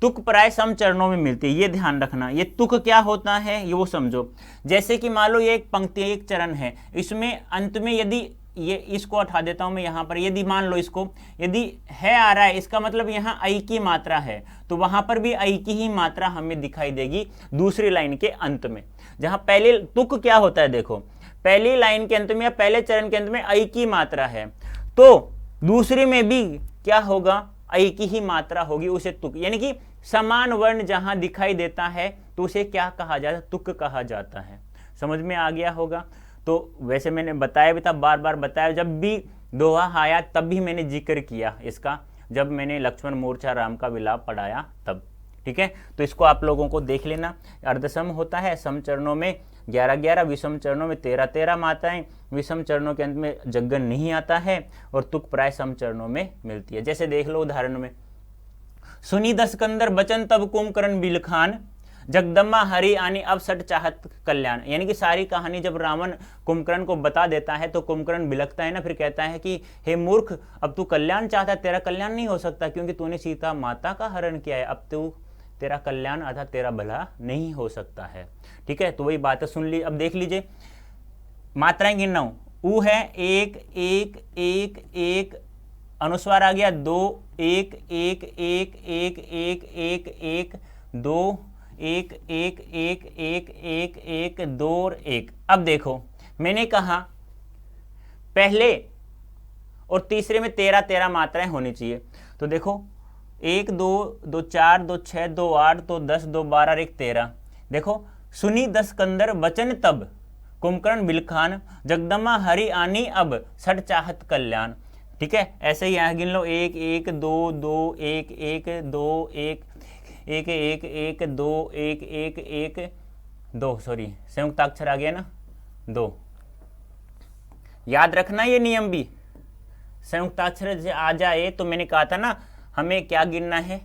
तुक प्राय सम चरणों में मिलती है, ये ध्यान रखना। ये तुक क्या होता है ये वो समझो। जैसे कि मान लो ये एक पंक्ति, एक चरण है, इसमें अंत में यदि ये, इसको हटा देता हूं मैं यहां पर, यदि मान लो इसको, यदि है आ रहा है, इसका मतलब यहां आई की मात्रा है, तो वहां पर भी आई की ही मात्रा हमें दिखाई देगी दूसरी लाइन के अंत में। जहां पहले तुक क्या होता है, देखो पहली लाइन के अंत में या पहले चरण के अंत में आई की मात्रा है, तो दूसरी में भी क्या होगा, आई की ही मात्रा होगी, उसे तुक। यानी कि समान वर्ण जहां दिखाई देता है तो उसे क्या कहा जाता है, तुक कहा जाता है। समझ में आ गया होगा। तो वैसे मैंने बताया भी था, बार बार बताया, जब भी दोहा आया तब भी मैंने जिक्र किया इसका, जब मैंने लक्ष्मण मूर्छा राम का विलाप पढ़ाया तब। ठीक है, तो इसको आप लोगों को देख लेना। अर्धसम होता है, सम चरणों में 11-11, विषम चरणों में 13-13 मात्राएं, विषम चरणों के अंत में जगन नहीं आता है और तुक प्राय सम चरणों में मिलती है। जैसे देख लो उदाहरण में, सुनी दसकंदर बचन तब कुंभकर्ण बिलखान, जगदम्बा हरि आनी अब सट चाहत कल्याण। यानी कि सारी कहानी जब रावण कुंभकर्ण को बता देता है तो कुंभकर्ण बिलखता है ना, फिर कहता है कि हे मूर्ख, अब तू कल्याण चाहता है, तेरा कल्याण नहीं हो सकता क्योंकि तूने सीता माता का हरण किया है, अब तू तेरा कल्याण अर्थात तेरा भला नहीं हो सकता है। ठीक है, तो वही बात है, सुन ली। अब देख लीजिए मात्राएं गिनना हूं, ऊ है 1 1 1 1, अनुस्वार आ गया 2 1 1 1 1 1 1 1 2 1 1 1 1 1 1 2 और 1। अब देखो मैंने कहा पहले और तीसरे में 13-13 मात्राएं होनी चाहिए, तो देखो 1 2 2 4 2 6 2 8 2 10 2 12 और 1 13। देखो सुनी दसकंदर वचन तब कुंभकर्ण बिलखान, जगदम्बा हरि आनी अब सट चाहत कल्याण। ठीक है, ऐसे ही यहाँ गिन लो 1 1 2 2 1 1 2 1 1 1 1 2 1 1 1 2, सॉरी संयुक्त अक्षर आ गया ना 2। याद रखना ये नियम भी, संयुक्त अक्षर आ जाए तो मैंने कहा था ना हमें क्या गिनना है,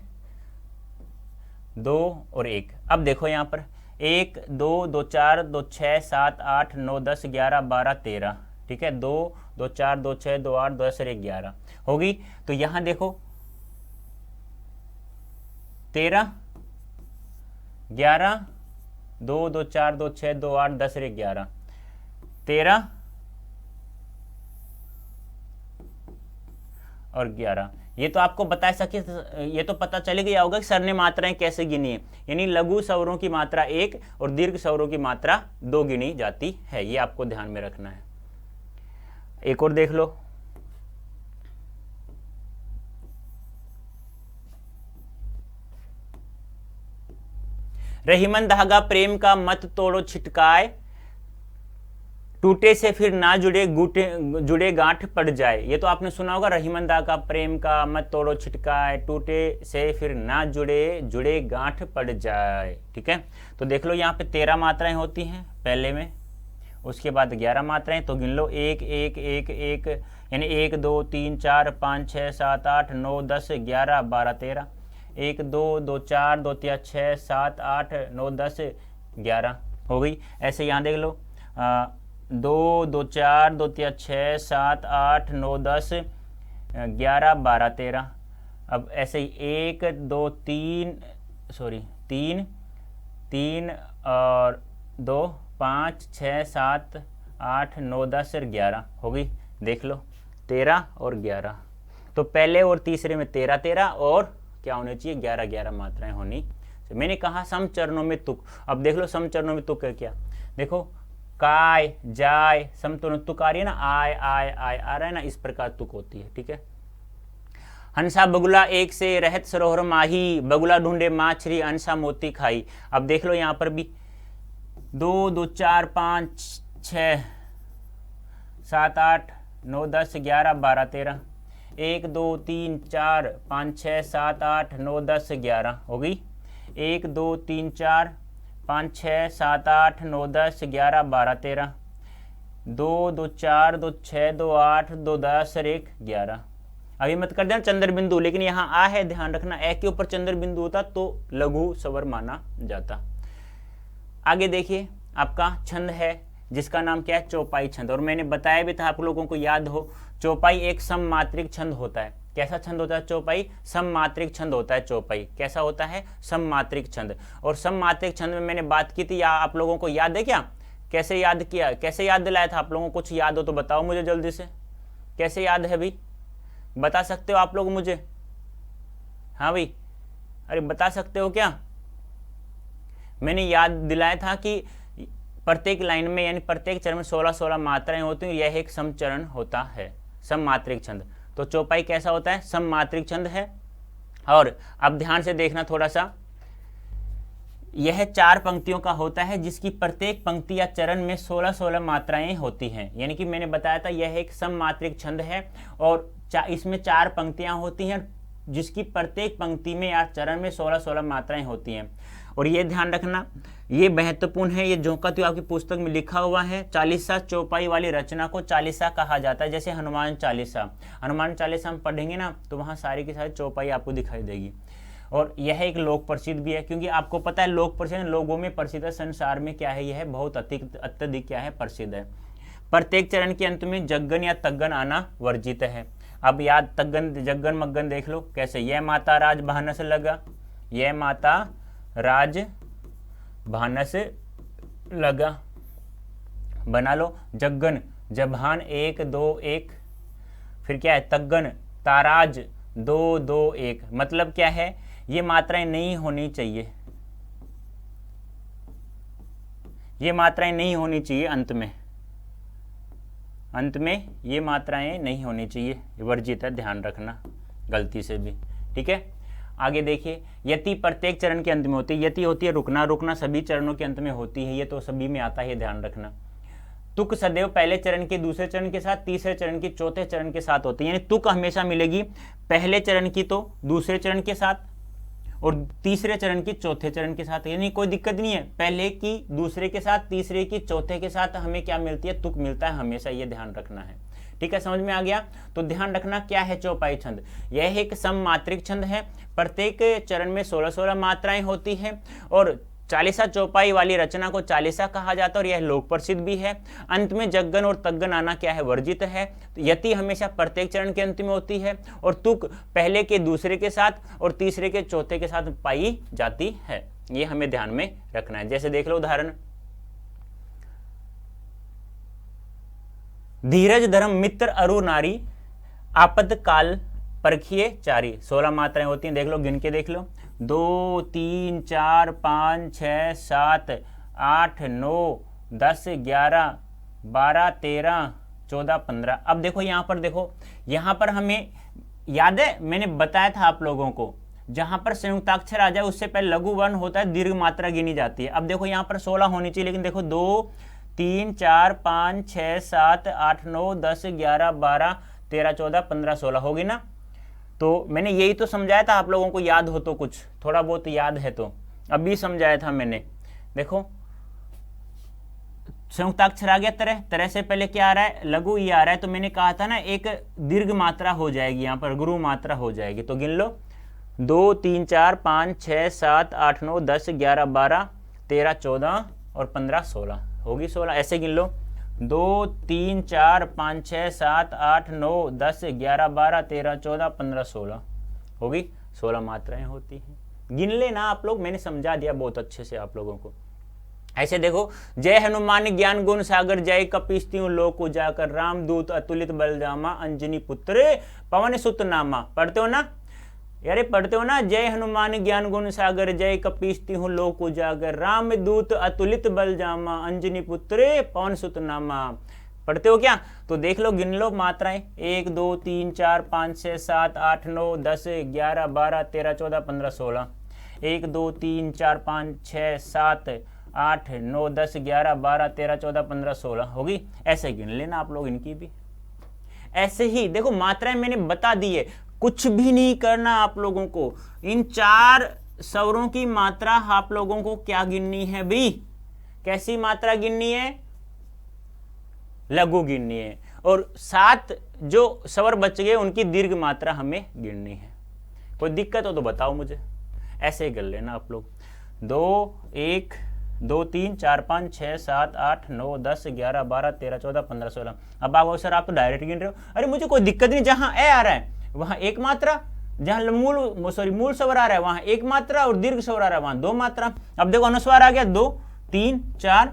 2 और 1। अब देखो यहाँ पर 1 2 2 4 2 6 7 8 9 10 11 12 13। ठीक है, 2 2 4 2 6 2 8 2 10 और 1 11 होगी। तो यहां देखो 13 11 2 2 4 2 6 2 8 10 और 1 11 13 और 11। ये तो आपको बता सके, ये तो पता चल गया होगा कि सर ने मात्राएं कैसे गिनी है, यानी लघु स्वरों की मात्रा 1 और दीर्घ स्वरों की मात्रा 2 गिनी जाती है। ये आपको ध्यान में रखना है। एक और देख लो, रहीमन धागा प्रेम का मत तोड़ो छिटकाए, टूटे से फिर ना जुड़े गांठ पड़ जाए। ये तो आपने सुना होगा, रहीमन धागा प्रेम का मत तोड़ो छिटकाए, टूटे से फिर ना जुड़े गांठ पड़ जाए। ठीक है, तो देख लो यहाँ पे 13 मात्राएं होती हैं पहले में, उसके बाद 11 मात्राएं, तो गिन लो 1 1 1 1, यानी 1 2 3 4 5 6 7 8 9 10 11 12 13, 1 2 2 4 2 3 6 7 8 9 10 11 हो गई। ऐसे यहाँ देख लो 2 2 4 2 3 6 7 8 9 10 11 12 13। अब ऐसे ही 1 2 3 3 3 और 2 5 6 7 8 9 10 और 11 हो गई। देख लो 13 और 11, तो पहले और तीसरे में 13 13 और क्या होने चाहिए 11 11 मात्राएं होनी। मैंने कहा सम चरणों में तुक। अब देख लो सम चरणों में तुक है क्या, देखो काय जाय समतुल्य तुक आ रही है ना, आय आय आय आ रहा है ना, इस प्रकार तुक होती है। ठीक है, हंसा बगुला एक से रहत सरोवर माही, बगुला ढूंढे माछरी अंसा मोती खाई। अब देख लो यहाँ पर भी 2 2 4 5 6 7 8 9 10 11 12 13, 1 2 3 4 5 6 7 8 9 10 11 हो गई। 1 2 3 4 5 6 7 8 9 10 11 12 13, 2 2 4 2 6 2 8 2 10 और 1 11। अभी मत कर देना चंद्र बिंदु, लेकिन यहाँ आ है, ध्यान रखना ए के ऊपर चंद्र बिंदु होता तो लघु स्वर माना जाता। आगे देखिए आपका छंद है जिसका नाम क्या है, चौपाई छंद। और मैंने बताया भी था आप लोगों को याद हो, चौपाई एक सममात्रिक छंद होता है। कैसा छंद होता है चौपाई, सममात्रिक छंद होता है चौपाई। कैसा होता है, सममात्रिक छंद। और सममात्रिक छंद में मैंने बात की थी, या आप लोगों को याद है क्या, कैसे याद किया, कैसे याद दिलाया था आप लोगों को, कुछ याद हो तो बताओ मुझे जल्दी से, कैसे याद है भाई, बता सकते हो आप लोग मुझे? हाँ भाई, अरे बता सकते हो क्या? मैंने याद दिलाया था कि प्रत्येक लाइन में यानी प्रत्येक चरण में 16 16 मात्राएं होती हैं, यह एक समचरण होता है, सममात्रिक छंद। तो चौपाई कैसा होता है, सममात्रिक छंद है। और अब ध्यान से देखना थोड़ा सा, यह 4 पंक्तियों का होता है जिसकी प्रत्येक पंक्ति या चरण में 16 16 मात्राएं होती हैं। यानी कि मैंने बताया था यह एक सममात्रिक छंद है और इसमें 4 पंक्तियां होती हैं जिसकी प्रत्येक पंक्ति में या चरण में 16 16 मात्राएं होती हैं। और ये ध्यान रखना, ये महत्वपूर्ण है, ये जोका तो आपकी पुस्तक में लिखा हुआ है। चालीसा चौपाई वाली रचना को चालीसा कहा जाता है, जैसे हनुमान चालीसा। हनुमान चालीसा हम पढ़ेंगे ना तो वहाँ सारी की सारी चौपाई आपको दिखाई देगी। और यह एक लोक प्रसिद्ध भी है, क्योंकि आपको पता है लोक प्रसिद्ध लोगों में प्रसिद्ध है, संसार में क्या है, यह बहुत अत्यधिक क्या है, प्रसिद्ध है। प्रत्येक चरण के अंत में जग्गन या तग्गन आना वर्जित है। अब याद तग्गन जग्गन मग्गन देख लो कैसे, यह माता राज भानस लगा, यह माता राज भानस लगा, बना लो। जग्गन जबान 1 2 1, फिर क्या है तग्गन ताराज 2 2 1। मतलब क्या है, ये मात्राएं नहीं होनी चाहिए, ये मात्राएं नहीं होनी चाहिए अंत में, अंत में ये मात्राएं नहीं होनी चाहिए, वर्जित है, ध्यान रखना गलती से भी। ठीक है, आगे देखिए, यति प्रत्येक चरण के अंत में होती है। यति होती है रुकना, रुकना सभी चरणों के अंत में होती है, ये तो सभी में आता है, ध्यान रखना। तुक सदैव पहले चरण के दूसरे चरण के साथ, तीसरे चरण की चौथे चरण के साथ होती है। यानी तुक हमेशा मिलेगी पहले चरण की तो दूसरे चरण के साथ और तीसरे चरण की चौथे चरण के साथ, यानी कोई दिक्कत नहीं है, पहले की दूसरे के साथ, तीसरे की चौथे के साथ हमें क्या मिलती है, तुक मिलता है हमेशा, ये ध्यान रखना है। ठीक है, समझ में आ गया? तो ध्यान रखना क्या है चौपाई छंद, यह एक सममात्रिक छंद है। प्रत्येक चरण में 16 16 मात्राएं होती है और चालीसा चौपाई वाली रचना को चालीसा कहा जाता है और यह लोक प्रसिद्ध भी है। अंत में जग्गन और तग्गन आना क्या है, वर्जित है। यति हमेशा प्रत्येक चरण के अंत में होती है और तुक पहले के दूसरे के साथ और तीसरे के चौथे के साथ पाई जाती है, ये हमें ध्यान में रखना है। जैसे देख लो उदाहरण, धीरज धर्म मित्र अरु नारी, आपद काल परखिए चारी 16 मात्राएं होती हैं, देख लो, गिन के देख लो। 2 3 4 5 6 7 8 9 10 11 12 13 14 15। अब देखो यहाँ पर, देखो यहाँ पर हमें याद है, मैंने बताया था आप लोगों को, जहां पर संयुक्ताक्षर आ जाए उससे पहले लघु वर्ण होता है, दीर्घ मात्रा गिनी जाती है। अब देखो यहाँ पर 16 होनी चाहिए, लेकिन देखो 2 3 4 5 6 7 8 9 10 11 12 13 14 15 16 होगी ना। तो मैंने यही तो समझाया था, आप लोगों को याद हो तो, कुछ थोड़ा बहुत याद है तो, अभी समझाया था मैंने। देखो संयुक्ताक्षर आ गया तरह, तरह से पहले क्या आ रहा है, लघु ई आ रहा है, तो मैंने कहा था ना एक दीर्घ मात्रा हो जाएगी, यहाँ पर गुरु मात्रा हो जाएगी। तो गिन लो 2 3 4 5 6 7 8 9 10 11 12 13 14 और 15 16 होगी 16, ऐसे गिन लो 2 3 4 5 6 7 8 9 10 11 12 13 14 15 16 होगी, 16 मात्राएं होती हैं। गिन लेना आप लोग, मैंने समझा दिया बहुत अच्छे से आप लोगों को। ऐसे देखो, जय हनुमान ज्ञान गुण सागर, जय कपीस लोक उजागर, राम दूत अतुलित बलजामा, अंजनी पुत्र पवन सुत नामा। पढ़ते हो ना यारे, पढ़ते हो ना, जय हनुमान ज्ञान गुण सागर, जय कपीस लोक उजागर, राम दूत अतुलित बलजामा, अंजनी पुत्र पवन सुत नामा। पढ़ते हो क्या? तो देख लो, गिन लो मात्राएं, 1 2 3 4 5 6 7 8 9 10 11 12 13 14 15 16। 1 2 3 4 5 6 7 8 9 10 11 12 13 14 15 16 होगी, ऐसे गिन लेना आप लोग इनकी भी। ऐसे ही देखो मात्राएं मैंने बता दी है, कुछ भी नहीं करना आप लोगों को। इन 4 स्वरों की मात्रा आप लोगों को क्या गिननी है भाई? कैसी मात्रा गिननी है? लघु गिननी है। और 7 जो स्वर बच गए उनकी दीर्घ मात्रा हमें गिननी है। कोई दिक्कत हो तो बताओ मुझे, ऐसे ही कर लेना आप लोग। 2 1 2 3 4 5 6 7 8 9 10 11 12 13 14 15 16। अब आप सर आप तो डायरेक्ट गिन रहे हो। अरे मुझे कोई दिक्कत नहीं, जहां ए आ रहा है वहां एक मात्रा, जहां मूल स्वर आ रहा है वहां एक मात्रा, और दीर्घ स्वर आ रहा है वहां 2 मात्रा। अब देखो अनुस्वार आ गया 2 3 4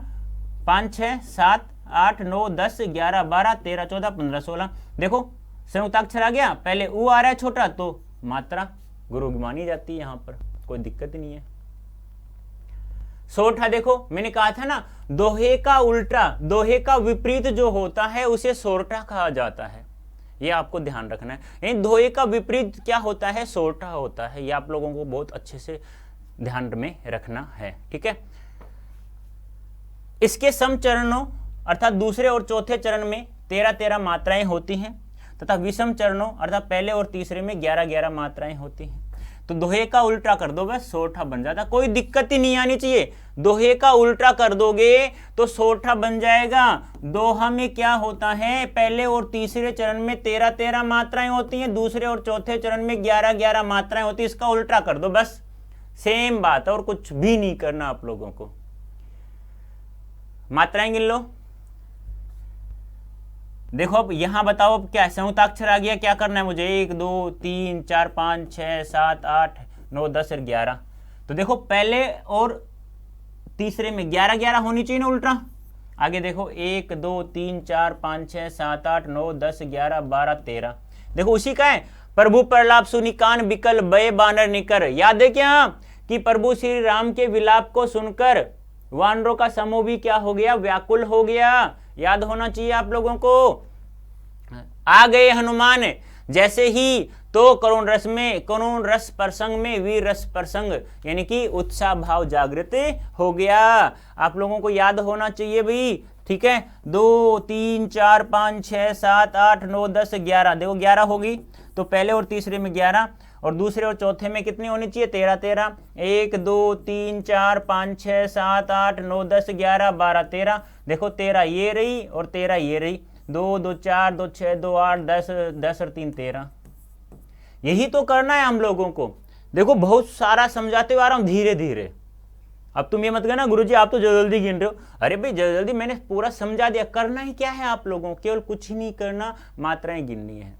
5 6 7 8 9 10 11 12 13 14 15 16। देखो संयुक्ताक्षर आ गया, पहले ऊ आ रहा है छोटा, तो मात्रा गुरु मानी जाती है, यहां पर कोई दिक्कत नहीं है। सोठा देखो, मैंने कहा था ना, दोहे का उल्टा, दोहे का विपरीत जो होता है उसे सोरठा कहा जाता है। ये आपको ध्यान रखना है। यानी दोहे का विपरीत क्या होता है? सोरठा होता है। ये आप लोगों को बहुत अच्छे से ध्यान में रखना है, ठीक है। इसके सम चरणों अर्थात दूसरे और चौथे चरण में 13-13 मात्राएं होती हैं, तथा विषम चरणों अर्थात पहले और तीसरे में 11-11 मात्राएं होती हैं। तो दोहे का उल्टा कर दो, बस सोरठा बन जाता। कोई दिक्कत ही नहीं आनी चाहिए। दोहे का उल्टा कर दोगे तो सोरठा बन जाएगा। दोहा में क्या होता है, पहले और तीसरे चरण में 13-13 मात्राएं होती हैं, दूसरे और चौथे चरण में 11-11 मात्राएं होती हैं। इसका उल्टा कर दो, बस सेम बात है, और कुछ भी नहीं करना आप लोगों को। मात्राएं गिन लो। देखो अब यहां बताओ, अब क्या संयुक्ताक्षर आ गया, क्या करना है मुझे? 1 2 3 4 5 6 7 8 9 10 और 11। तो देखो पहले और तीसरे में 11-11 होनी चाहिए ना उल्टा। आगे देखो 1 2 3 4 5 6 7 8 9 10 11 12 13। देखो उसी का है, प्रभु प्रलाप सुनी कान बिकल बय बानर निकर। याद है क्या कि प्रभु श्री राम के विलाप को सुनकर वानरों का समूह भी क्या हो गया? व्याकुल हो गया। याद होना चाहिए आप लोगों को। आ गए हनुमान, जैसे ही तो करुण रस प्रसंग में वीर रस प्रसंग, यानी कि उत्साह भाव जागृत हो गया। आप लोगों को याद होना चाहिए भाई, ठीक है। 2 3 4 5 6 7 8 9 10 11। देखो 11 होगी, तो पहले और तीसरे में 11, और दूसरे और चौथे में कितनी होनी चाहिए? 13-13। 1 2 3 4 5 6 7 8 9 10 11 12 13। देखो 13 ये रही और 13 ये रही। 2 2 4 2 6 2 8 10 10 और 3 13। यही तो करना है हम लोगों को। देखो बहुत सारा समझाते हुए आ रहा हूं धीरे धीरे। अब तुम ये मत कहना गुरुजी आप तो जल्दी गिन रहे हो। अरे भाई जल्दी मैंने पूरा समझा दिया। करना ही क्या है आप लोगों को? केवल कुछ ही नहीं करना, मात्राएं गिननी है।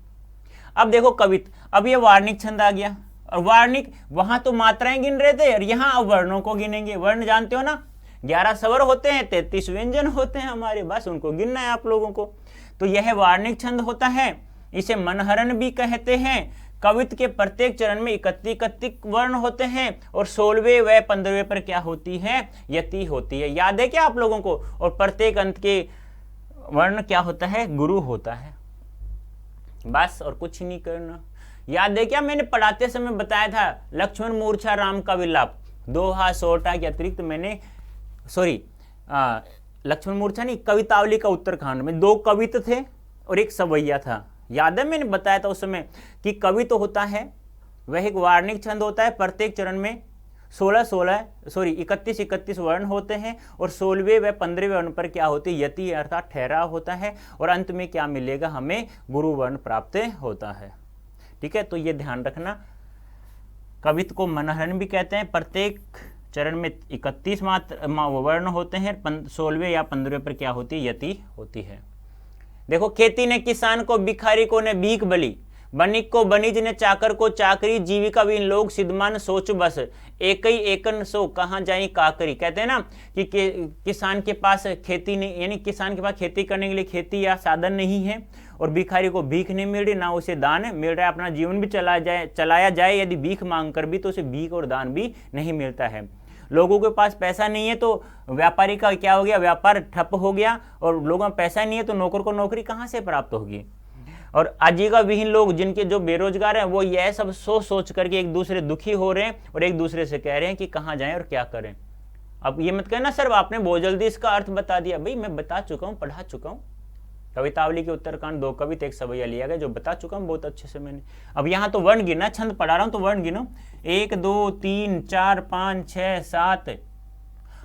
अब देखो कवित, अब ये वार्णिक छंद आ गया, और वार्णिक वहां तो मात्राएं गिन रहे थे, और यहां अब वर्णों को गिनेंगे। वर्ण जानते हो ना, 11 स्वर होते हैं, 33 व्यंजन होते हैं हमारे, बस उनको गिनना है आप लोगों को। तो यह वार्णिक छंद होता है, इसे मनहरण भी कहते हैं। कवित के प्रत्येक चरण में 31 वर्ण होते हैं और 16वें व 15वें पर क्या होती है, यति होती है। याद है क्या आप लोगों को? और प्रत्येक अंत के वर्ण क्या होता है, गुरु होता है। बस और कुछ नहीं करना। याद है क्या मैंने पढ़ाते समय बताया था, लक्ष्मण मूर्छा राम का विलाप, दोहा सोटा के अतिरिक्त मैंने लक्ष्मण मूर्छा नहीं, कवितावली का उत्तरकांड में 2 कवित थे और एक सवैया था। याद है मैंने बताया था उस समय कि कवि तो होता है वह एक वार्णिक छंद होता है, प्रत्येक चरण में 31 वर्ण होते हैं और 16वें व 15वें वर्ण पर क्या होती है, यति अर्थात ठहराव होता है और अंत में क्या मिलेगा, हमें गुरु वर्ण प्राप्त होता है। ठीक है, तो ये ध्यान रखना। कवित को मनहरण भी कहते हैं। प्रत्येक चरण में 31 मात्र वर्ण होते हैं, 16वें या 15वें पर क्या होती है, यति होती है। देखो, खेती ने किसान को, भिखारी को ने भीख बली, बनिक को बनिज ने चाकर को चाकरी, जीविका बिन लोग सिद्धमान सोच बस, एक ही एकन सो कहाँ जाई काकरी। कहते हैं ना कि किसान के पास खेती नहीं, यानी किसान के पास खेती करने के लिए खेती या साधन नहीं है और भिखारी को भीख नहीं मिल रही, ना उसे दान मिल रहा है, अपना जीवन भी चलाया जाए यदि भीख मांग कर भी तो उसे भीख और दान भी नहीं मिलता है। लोगों के पास पैसा नहीं है तो व्यापारी का क्या हो गया, व्यापार ठप हो गया, और लोगों में पैसा नहीं है तो नौकर को नौकरी कहाँ से प्राप्त होगी। और आजीविका विहीन लोग, जिनके जो बेरोजगार हैं, वो यह सब सोच करके एक दूसरे दुखी हो रहे हैं और एक दूसरे से कह रहे हैं कि कहाँ जाएं और क्या करें। अब ये मत कहना सर आपने बहुत जल्दी इसका अर्थ बता दिया। भाई मैं बता चुका हूँ, पढ़ा चुका हूँ। कवितावली के उत्तरकांड 2 कवित 1 सवैया लिया गया, जो बता चुका हूँ बहुत अच्छे से मैंने। अब यहाँ तो वर्ण गिना, छंद पढ़ा रहा हूँ तो वर्ण गिनो। 1 2 3 4 5 6 7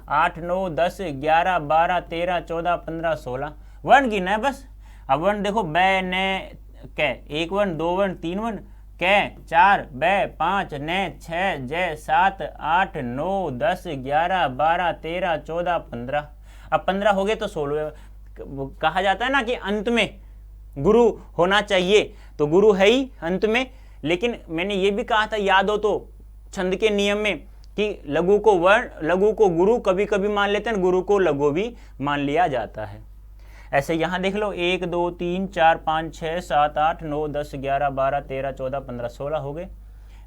8 9 10 11 12 13 14 15 16 वर्ण गिना है बस। अब वर्ण देखो, बै ने कै 1 वर्ण, 2 वर्ण, 3 वर्ण, कै 4, बै 5, ने 6, जय 7 8 9 10 11 12 13 14 15। अब 15 हो गए तो 16। कहा जाता है ना कि अंत में गुरु होना चाहिए, तो गुरु है ही अंत में। लेकिन मैंने ये भी कहा था, याद हो तो, छंद के नियम में कि लघु को वर्ण, लघु को गुरु कभी कभी मान लेते हैं, गुरु को लघु भी मान लिया जाता है। ऐसे यहां देख लो, 1 2 3 4 5 6 7 8 9 10 11 12 13 14 15 16 हो गए।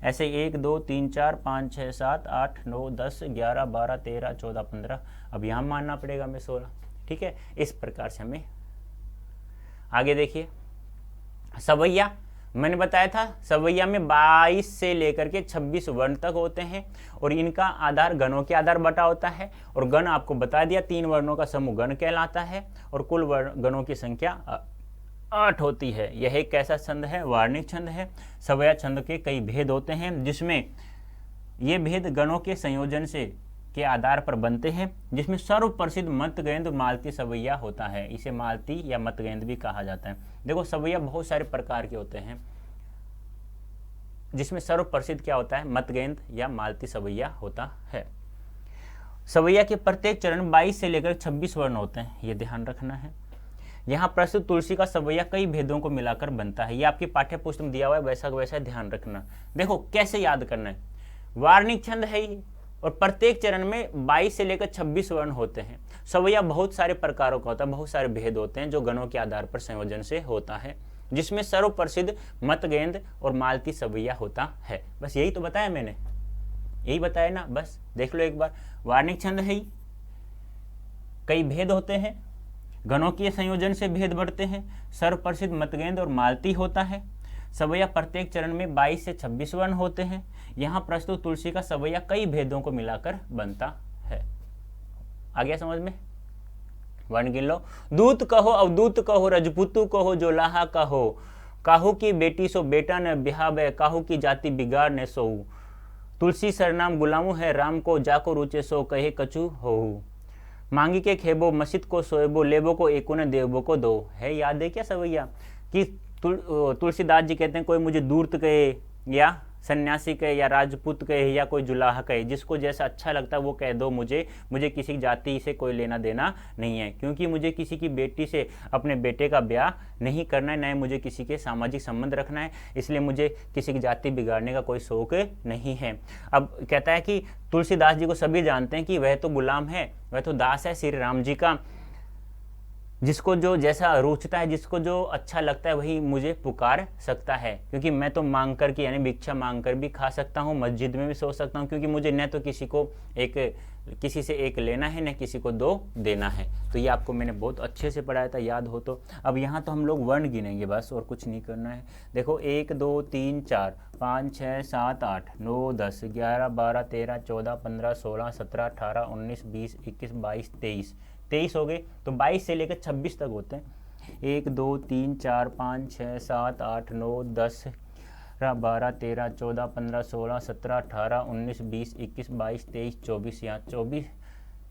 ऐसे 1 2 3 4 5 6 7 8 9 10 11 12 13 14 15। अब यहां मानना पड़ेगा हमें 16। ठीक है, इस प्रकार से हमें आगे देखिए। सवैया मैंने बताया था, सवैया में 22 से लेकर के 26 वर्ण तक होते हैं और इनका आधार गणों के आधार बटा होता है। और गण आपको बता दिया, 3 वर्णों का समूह गण कहलाता है और कुल गणों की संख्या 8 होती है। यह एक कैसा छंद है, वार्णिक छंद है। सवैया छंद के कई भेद होते हैं, जिसमें ये भेद गणों के संयोजन से के आधार पर बनते हैं, जिसमें सर्व प्रसिद्ध मतगेंद मालती सवैया होता है। इसे मालती या मतगेंद भी कहा जाता है। देखो, सवैया बहुत सारे प्रकार के होते हैं, जिसमें सर्व प्रसिद्ध क्या होता है, मतगेंद या मालती सवैया होता है। सवैया के प्रत्येक चरण 22 से लेकर 26 वर्ण होते हैं, ये ध्यान रखना है। यहाँ प्रस्तुत तुलसी का सवैया कई भेदों को मिलाकर बनता है। ये आपकी पाठ्य पुस्तक में दिया हुआ है, वैसा वैसा ध्यान रखना। देखो कैसे याद करना है, वार्णिक छंद है ये और प्रत्येक चरण में 22 से लेकर 26 वर्ण होते हैं। सवैया बहुत सारे प्रकारों का होता है, बहुत सारे भेद होते हैं जो गणों के आधार पर संयोजन से होता है, जिसमें सर्व प्रसिद्ध मतगेंद और मालती सवैया होता है। बस यही तो बताया मैंने, यही बताया ना, बस देख लो एक बार। वार्णिक छंद है, कई भेद होते हैं, गणों के संयोजन से भेद बढ़ते हैं, सर्व प्रसिद्ध मतगेंद और मालती होता है। सवैया प्रत्येक चरण में 22 से 26 वर्ण होते हैं। यहाँ प्रस्तुत तुलसी का सवैया कई भेदों को मिलाकर बनता है। आ गया समझ में? वर्ण गिन लो। दूत कहो अवधूत कहो, रजपुतु कहो जो लाहा कहो, काहू की बेटी सो बेटा न बिहावे, काहू की जाति बिगाड़ ने सोऊ, तुलसी सरनाम गुलामू है राम को, जाको रुचे सो कहे कछु होऊ, मांगी के खेबो मस्जिद को सोएबो, लेबो को एको न देवबो को दो। है याद है क्या सवैया कि तुलसीदास जी कहते हैं, कोई मुझे दूर्त कहे या सन्यासी कहे या राजपूत कहे या कोई जुलाहा कहे, जिसको जैसा अच्छा लगता है वो कह दो, मुझे किसी जाति से कोई लेना देना नहीं है, क्योंकि मुझे किसी की बेटी से अपने बेटे का ब्याह नहीं करना है, न ही मुझे किसी के सामाजिक संबंध रखना है, इसलिए मुझे किसी की जाति बिगाड़ने का कोई शौक नहीं है। अब कहता है कि तुलसीदास जी को सभी जानते हैं कि वह तो गुलाम है, वह तो दास है श्री राम जी का, जिसको जो जैसा रुचता है, जिसको जो अच्छा लगता है वही मुझे पुकार सकता है, क्योंकि मैं तो मांग कर के यानी भिक्षा मांग कर भी खा सकता हूँ, मस्जिद में भी सो सकता हूँ, क्योंकि मुझे न तो किसी से एक लेना है, न किसी को दो देना है। तो ये आपको मैंने बहुत अच्छे से पढ़ाया था, याद हो तो। अब यहाँ तो हम लोग वर्ण गिनेंगे बस, और कुछ नहीं करना है। देखो 1 2 3 4 5 6 7 8 9 10 11 12 13 14 15 16 17 18 19 20 21 22 23 हो गए। तो 22 से लेकर 26 तक होते हैं। 1 2 3 4 5 6 7 8 9 10 12 13 14 15 16 17 18 19 20 21 22 23 24। यहाँ 24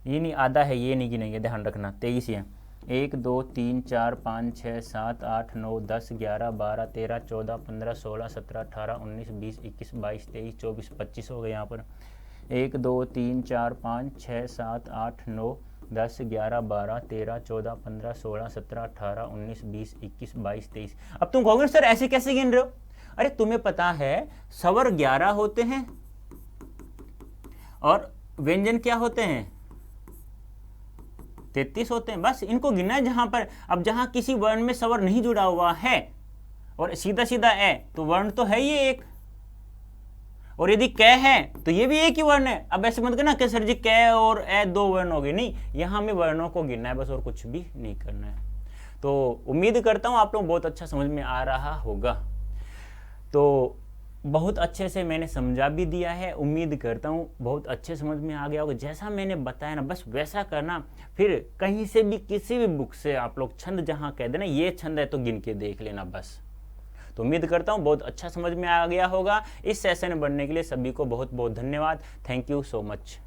ये नहीं, आधा है, ये नहीं गिनेंगे, ध्यान रखना। 23 यहाँ 1 2 3 4 5 6 7 8 9 10 11 12 13 14 15 16 17 18 19 20 21 22 23 24 25 हो गए यहाँ पर। 1 2 3 4 5 6 7 8 9 10 11 12 13 14 15 16 17 18 19 20 21 22 23। अब तुम कहोगे सर ऐसे कैसे गिन रहे हो? अरे तुम्हें पता है स्वर 11 होते हैं और व्यंजन क्या होते हैं? 33 होते हैं। बस इनको गिना है जहां पर, अब जहां किसी वर्ण में स्वर नहीं जुड़ा हुआ है और सीधा सीधा ए, तो वर्ण तो है ये एक, और यदि क है तो ये भी एक ही वर्ण है। अब ऐसे मत करना कि सर जी क और ए 2 वर्ण हो गए, नहीं, यहां हमें वर्णों को गिनना है बस, और कुछ भी नहीं करना है। तो उम्मीद करता हूं आप लोग बहुत अच्छा समझ में आ रहा होगा। तो बहुत अच्छे से मैंने समझा भी दिया है, उम्मीद करता हूँ बहुत अच्छे समझ में आ गया होगा। जैसा मैंने बताया ना बस वैसा करना, फिर कहीं से भी किसी भी बुक से आप लोग छंद जहाँ कह देना ये छंद है तो गिन के देख लेना बस। तो उम्मीद करता हूँ बहुत अच्छा समझ में आ गया होगा। इस सेशन में बढ़ने के लिए सभी को बहुत बहुत धन्यवाद। Thank you so much.